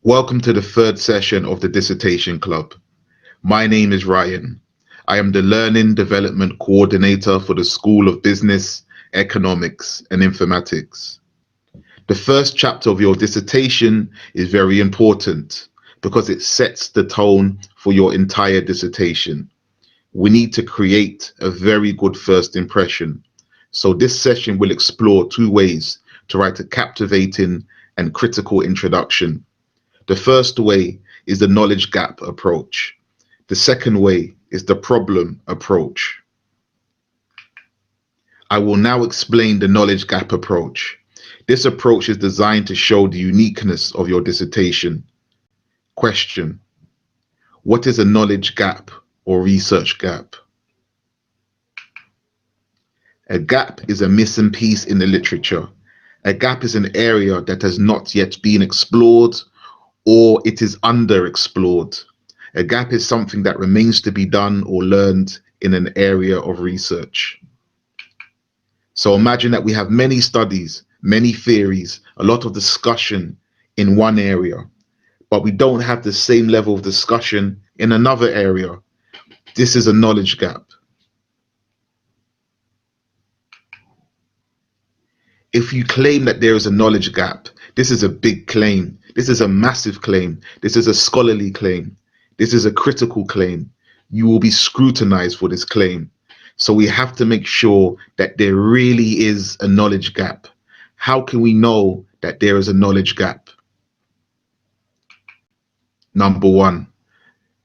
Welcome to the third session of the Dissertation Club. My name is Ryan. I am the Learning Development Coordinator for the School of Business, Economics and Informatics. The first chapter of your dissertation is very important because it sets the tone for your entire dissertation. We need to create a very good first impression. So this session will explore two ways to write a captivating and critical introduction. The first way is the knowledge gap approach. The second way is the problem approach. I will now explain the knowledge gap approach. This approach is designed to show the uniqueness of your dissertation. Question: what is a knowledge gap or research gap? A gap is a missing piece in the literature. A gap is an area that has not yet been explored or it is underexplored. A gap is something that remains to be done or learned in an area of research. So imagine that we have many studies, many theories, a lot of discussion in one area, but we don't have the same level of discussion in another area. This is a knowledge gap. If you claim that there is a knowledge gap, this is a big claim. This is a massive claim. This is a scholarly claim. This is a critical claim. You will be scrutinized for this claim. So we have to make sure that there really is a knowledge gap. How can we know that there is a knowledge gap? Number one,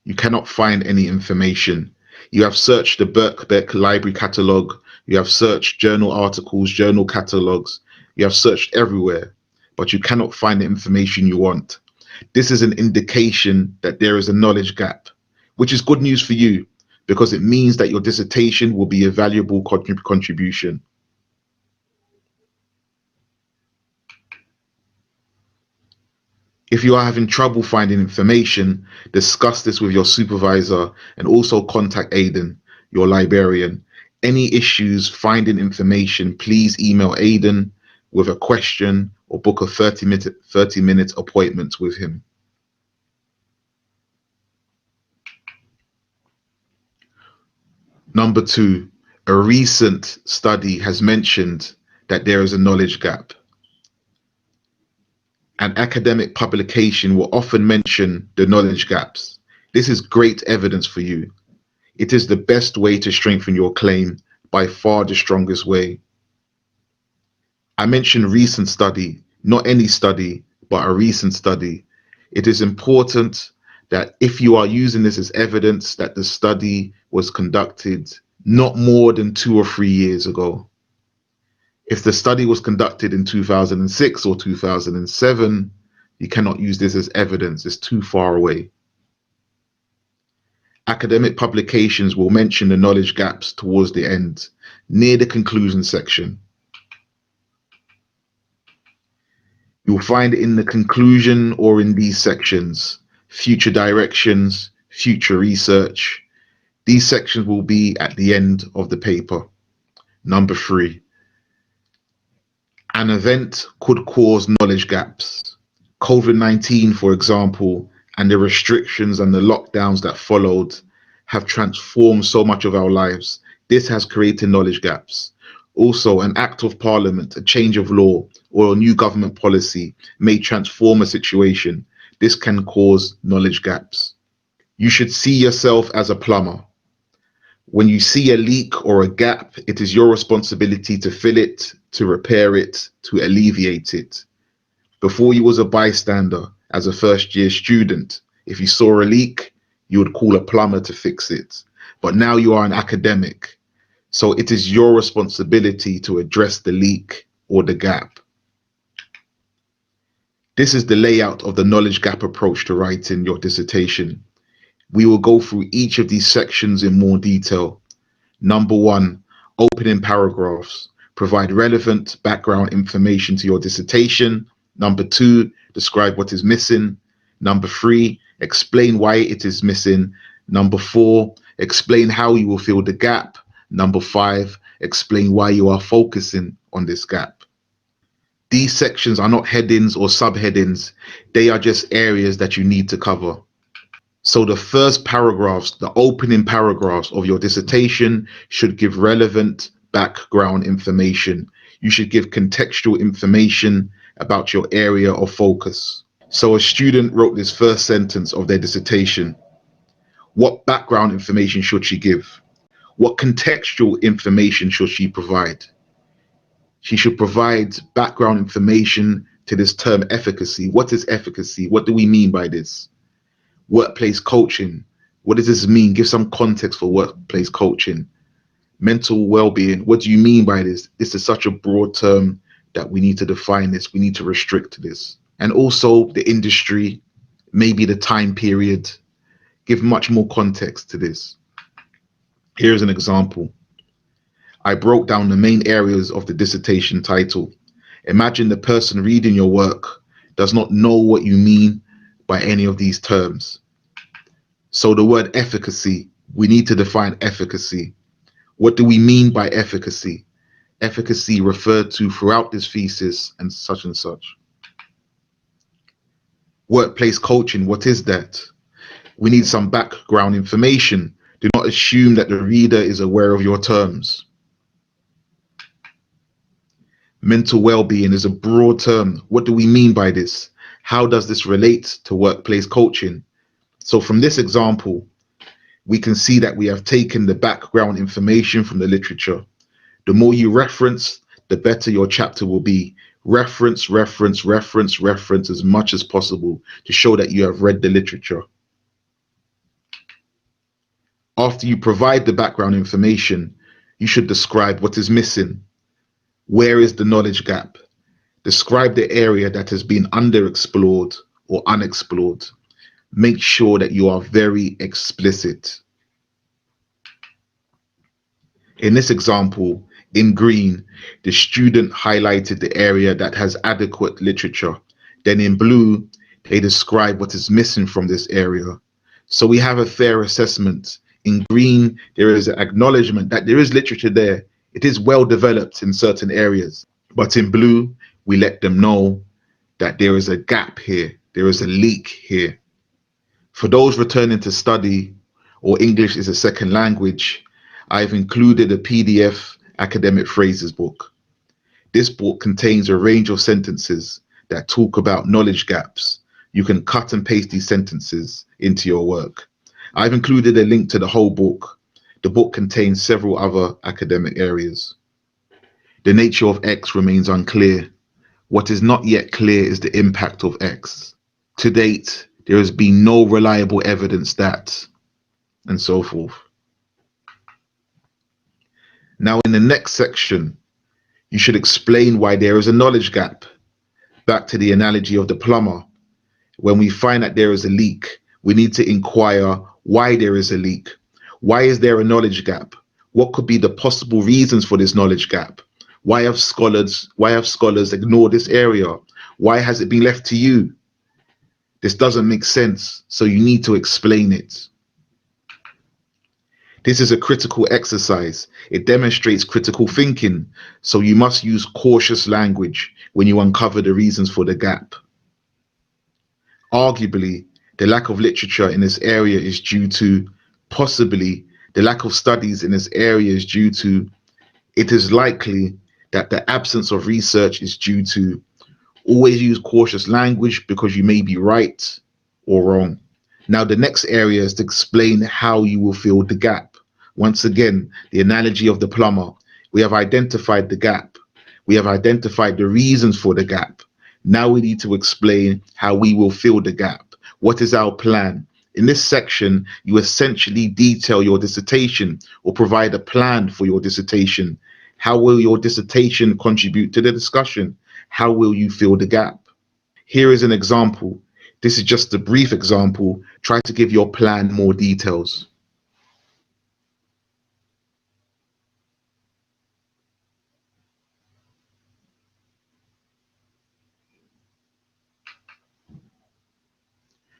you cannot find any information. You have searched the Birkbeck Library Catalogue. You have searched journal articles, journal catalogues. You have searched everywhere, but you cannot find the information you want. This is an indication that there is a knowledge gap, which is good news for you because it means that your dissertation will be a valuable contribution. If you are having trouble finding information, discuss this with your supervisor and also contact Aidan, your librarian. Any issues finding information, please email Aidan with a question or book a 30-minute appointment with him. Number two, a recent study has mentioned that there is a knowledge gap. An academic publication will often mention the knowledge gaps. This is great evidence for you. It is the best way to strengthen your claim, by far the strongest way. I mentioned recent study, not any study, but a recent study. It is important that if you are using this as evidence that the study was conducted not more than 2 or 3 years ago. If the study was conducted in 2006 or 2007, you cannot use this as evidence. It's too far away. Academic publications will mention the knowledge gaps towards the end, near the conclusion section. You'll find in the conclusion or in these sections, future directions, future research. These sections will be at the end of the paper. Number three, an event could cause knowledge gaps. COVID-19, for example, and the restrictions and the lockdowns that followed have transformed so much of our lives. This has created knowledge gaps. Also, an act of parliament, a change of law, or a new government policy may transform a situation. This can cause knowledge gaps. You should see yourself as a plumber. When you see a leak or a gap, it is your responsibility to fill it, to repair it, to alleviate it. Before you was a bystander, as a first-year student, if you saw a leak, you would call a plumber to fix it. But now you are an academic, so it is your responsibility to address the leak or the gap. This is the layout of the knowledge gap approach to writing your dissertation. We will go through each of these sections in more detail. Number one, opening paragraphs. Provide relevant background information to your dissertation. Number two, describe what is missing. Number three, explain why it is missing. Number four, explain how you will fill the gap. Number five, explain why you are focusing on this gap. These sections are not headings or subheadings. They are just areas that you need to cover. So the first paragraphs, the opening paragraphs of your dissertation should give relevant background information. You should give contextual information about your area of focus. So a student wrote this first sentence of their dissertation. What background information should she give? What contextual information should she provide? She should provide background information to this term efficacy. What is efficacy? What do we mean by this? Workplace coaching. What does this mean? Give some context for workplace coaching. Mental well-being. What do you mean by this? This is such a broad term that we need to define this. We need to restrict this. And also the industry, maybe the time period. Give much more context to this. Here's an example. I broke down the main areas of the dissertation title. Imagine the person reading your work does not know what you mean by any of these terms. So the word efficacy, we need to define efficacy. What do we mean by efficacy? Efficacy referred to throughout this thesis and such and such. Workplace coaching, what is that? We need some background information. Do not assume that the reader is aware of your terms. Mental well-being is a broad term. What do we mean by this? How does this relate to workplace coaching? So from this example, we can see that we have taken the background information from the literature. The more you reference, the better your chapter will be. Reference, reference, reference, reference as much as possible to show that you have read the literature. After you provide the background information, you should describe what is missing. Where is the knowledge gap? Describe the area that has been underexplored or unexplored. Make sure that you are very explicit. In this example, in green, the student highlighted the area that has adequate literature. Then in blue, they describe what is missing from this area. So we have a fair assessment. In green, there is an acknowledgement that there is literature there. It is well developed in certain areas. But in blue, we let them know that there is a gap here. There is a leak here. For those returning to study or English is a second language, I've included a PDF academic phrases book. This book contains a range of sentences that talk about knowledge gaps. You can cut and paste these sentences into your work. I've included a link to the whole book. The book contains several other academic areas. The nature of X remains unclear. What is not yet clear is the impact of X. To date, there has been no reliable evidence that, and so forth. Now, in the next section, you should explain why there is a knowledge gap. Back to the analogy of the plumber. When we find that there is a leak, we need to inquire why there is a leak. Why is there a knowledge gap? What could be the possible reasons for this knowledge gap? Why have scholars ignored this area? Why has it been left to you? This doesn't make sense, so you need to explain it. This is a critical exercise. It demonstrates critical thinking, so you must use cautious language when you uncover the reasons for the gap. Arguably, the lack of literature in this area is due to, possibly, the lack of studies in this area is due to, it is likely that the absence of research is due to. Always use cautious language because you may be right or wrong. Now, the next area is to explain how you will fill the gap. Once again, the analogy of the plumber. We have identified the gap. We have identified the reasons for the gap. Now we need to explain how we will fill the gap. What is our plan? In this section, you essentially detail your dissertation or provide a plan for your dissertation. How will your dissertation contribute to the discussion? How will you fill the gap? Here is an example. This is just a brief example. Try to give your plan more details.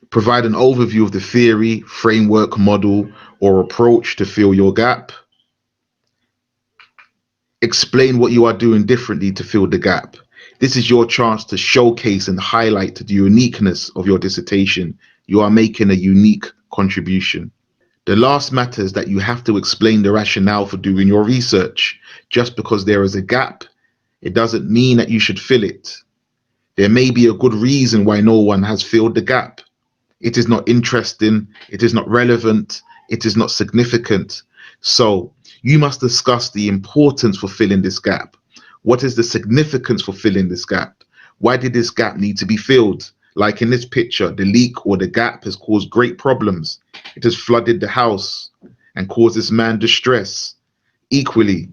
Provide an overview of the theory, framework, model, or approach to fill your gap. Explain what you are doing differently to fill the gap. This is your chance to showcase and highlight the uniqueness of your dissertation. You are making a unique contribution. The last matter is that you have to explain the rationale for doing your research. Just because there is a gap, it doesn't mean that you should fill it. There may be a good reason why no one has filled the gap. It is not interesting, it is not relevant, it is not significant. So you must discuss the importance for filling this gap. What is the significance for filling this gap? Why did this gap need to be filled? Like in this picture, the leak or the gap has caused great problems. It has flooded the house and caused this man distress. Equally,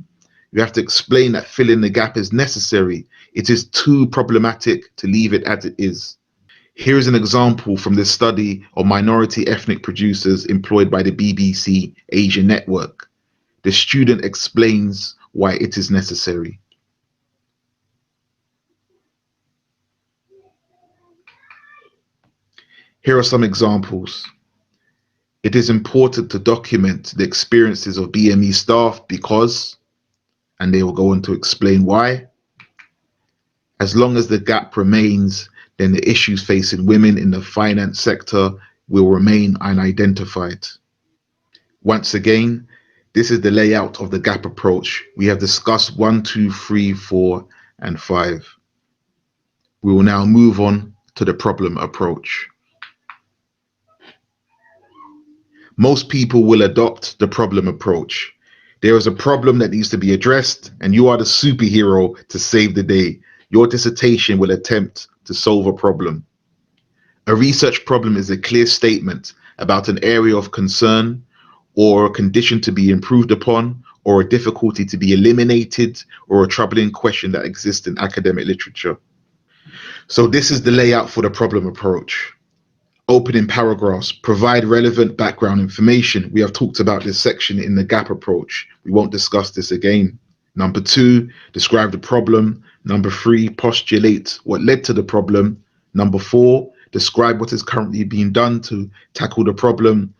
you have to explain that filling the gap is necessary. It is too problematic to leave it as it is. Here is an example from this study of minority ethnic producers employed by the BBC Asia Network. The student explains why it is necessary. Here are some examples. It is important to document the experiences of BME staff because, and they will go on to explain why. As long as the gap remains, then the issues facing women in the finance sector will remain unidentified. Once again, this is the layout of the gap approach. We have discussed 1, 2, 3, 4, and 5. We will now move on to the problem approach. Most people will adopt the problem approach. There is a problem that needs to be addressed, and you are the superhero to save the day. Your dissertation will attempt to solve a problem. A research problem is a clear statement about an area of concern or a condition to be improved upon or a difficulty to be eliminated or a troubling question that exists in academic literature. So this is the layout for the problem approach. Opening paragraphs, provide relevant background information. We have talked about this section in the gap approach. We won't discuss this again. Number 2, describe the problem. Number 3, postulate what led to the problem. Number 4, describe what is currently being done to tackle the problem.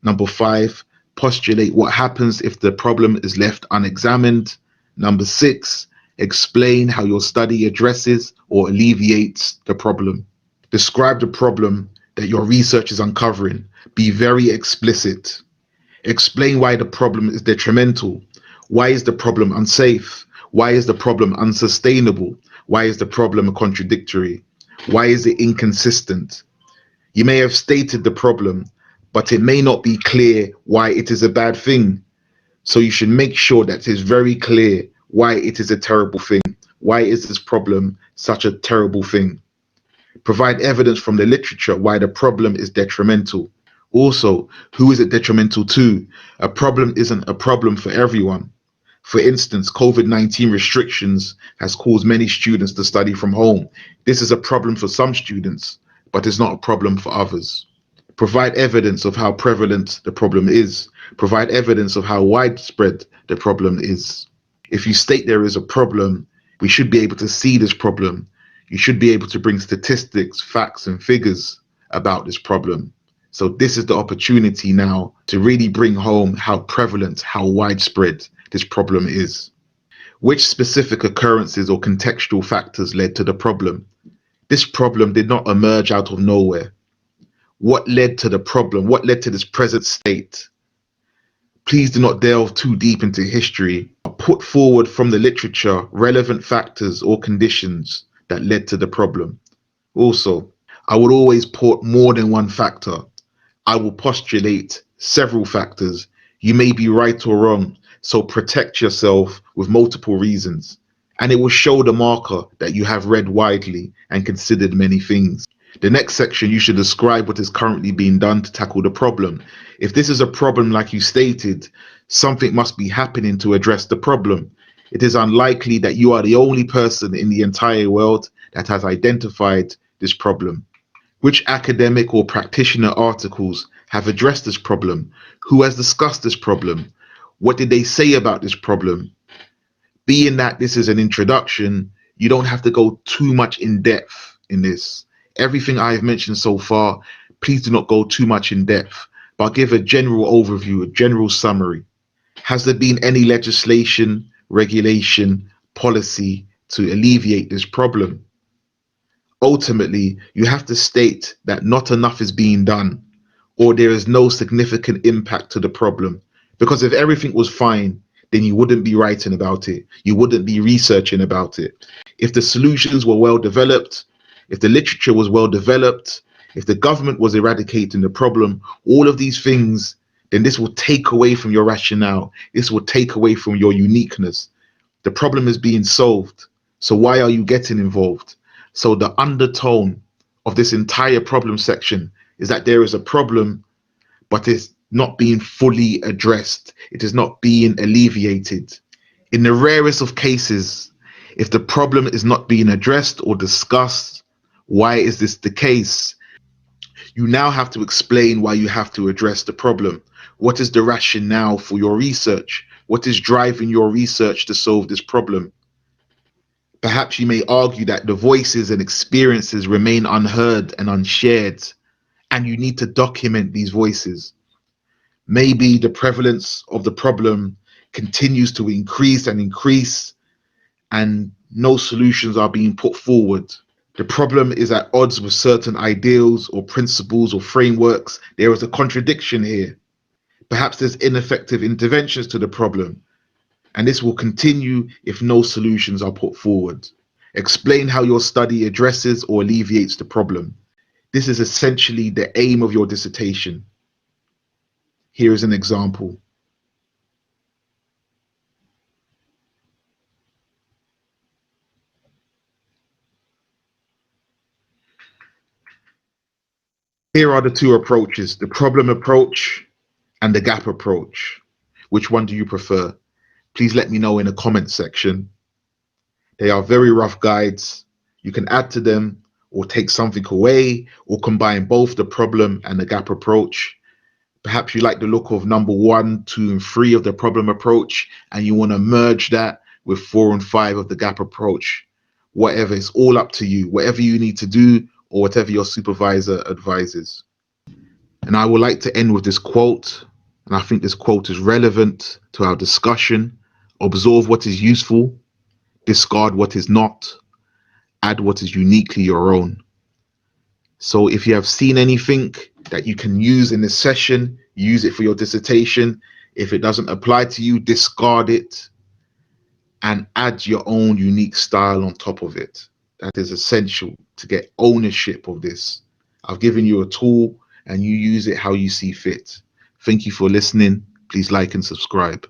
Number 5, postulate what happens if the problem is left unexamined. Number 6, explain how your study addresses or alleviates the problem. Describe the problem that your research is uncovering. Be very explicit. Explain why the problem is detrimental. Why is the problem unsafe? Why is the problem unsustainable? Why is the problem contradictory? Why is it inconsistent? You may have stated the problem, but it may not be clear why it is a bad thing. So you should make sure that it is very clear why it is a terrible thing. Why is this problem such a terrible thing? Provide evidence from the literature why the problem is detrimental. Also, who is it detrimental to? A problem isn't a problem for everyone. For instance, COVID-19 restrictions has caused many students to study from home. This is a problem for some students, but it's not a problem for others. Provide evidence of how prevalent the problem is. Provide evidence of how widespread the problem is. If you state there is a problem, we should be able to see this problem. You should be able to bring statistics, facts, and figures about this problem. So this is the opportunity now to really bring home how prevalent, how widespread this problem is. Which specific occurrences or contextual factors led to the problem? This problem did not emerge out of nowhere. What led to the problem? What led to this present state? Please do not delve too deep into history. Put forward from the literature relevant factors or conditions that led to the problem. Also, I would always put more than one factor. I will postulate several factors. You may be right or wrong, so protect yourself with multiple reasons. And it will show the marker that you have read widely and considered many things. The next section, you should describe what is currently being done to tackle the problem. If this is a problem like you stated, something must be happening to address the problem. It is unlikely that you are the only person in the entire world that has identified this problem. Which academic or practitioner articles have addressed this problem? Who has discussed this problem? What did they say about this problem? Being that this is an introduction, you don't have to go too much in depth in this. Everything I have mentioned so far, please do not go too much in depth, but give a general overview, a general summary. Has there been any legislation, regulation, policy, to alleviate this problem? Ultimately, you have to state that not enough is being done, or there is no significant impact to the problem. Because if everything was fine, then you wouldn't be writing about it. You wouldn't be researching about it. If the solutions were well developed, if the literature was well developed, if the government was eradicating the problem, all of these things, then this will take away from your rationale. This will take away from your uniqueness. The problem is being solved. So why are you getting involved? So the undertone of this entire problem section is that there is a problem, but it's not being fully addressed. It is not being alleviated. In the rarest of cases, if the problem is not being addressed or discussed, why is this the case? You now have to explain why you have to address the problem. What is the rationale for your research? What is driving your research to solve this problem? Perhaps you may argue that the voices and experiences remain unheard and unshared, and you need to document these voices. Maybe the prevalence of the problem continues to increase and increase, and no solutions are being put forward. The problem is at odds with certain ideals or principles or frameworks. There is a contradiction here. Perhaps there's ineffective interventions to the problem, and this will continue if no solutions are put forward. Explain how your study addresses or alleviates the problem. This is essentially the aim of your dissertation. Here is an example. Here are the two approaches, the problem approach and the gap approach. Which one do you prefer? Please let me know in the comment section. They are very rough guides. You can add to them or take something away or combine both the problem and the gap approach. Perhaps you like the look of number 1, 2, and 3 of the problem approach, and you want to merge that with 4 and 5 of the gap approach. Whatever, it's all up to you. Whatever you need to do or whatever your supervisor advises. And I would like to end with this quote, and I think this quote is relevant to our discussion. Observe what is useful, discard what is not, add what is uniquely your own. So if you have seen anything that you can use in this session, use it for your dissertation. If it doesn't apply to you, discard it and add your own unique style on top of it. That is essential to get ownership of this. I've given you a tool and you use it how you see fit. Thank you for listening. Please like and subscribe.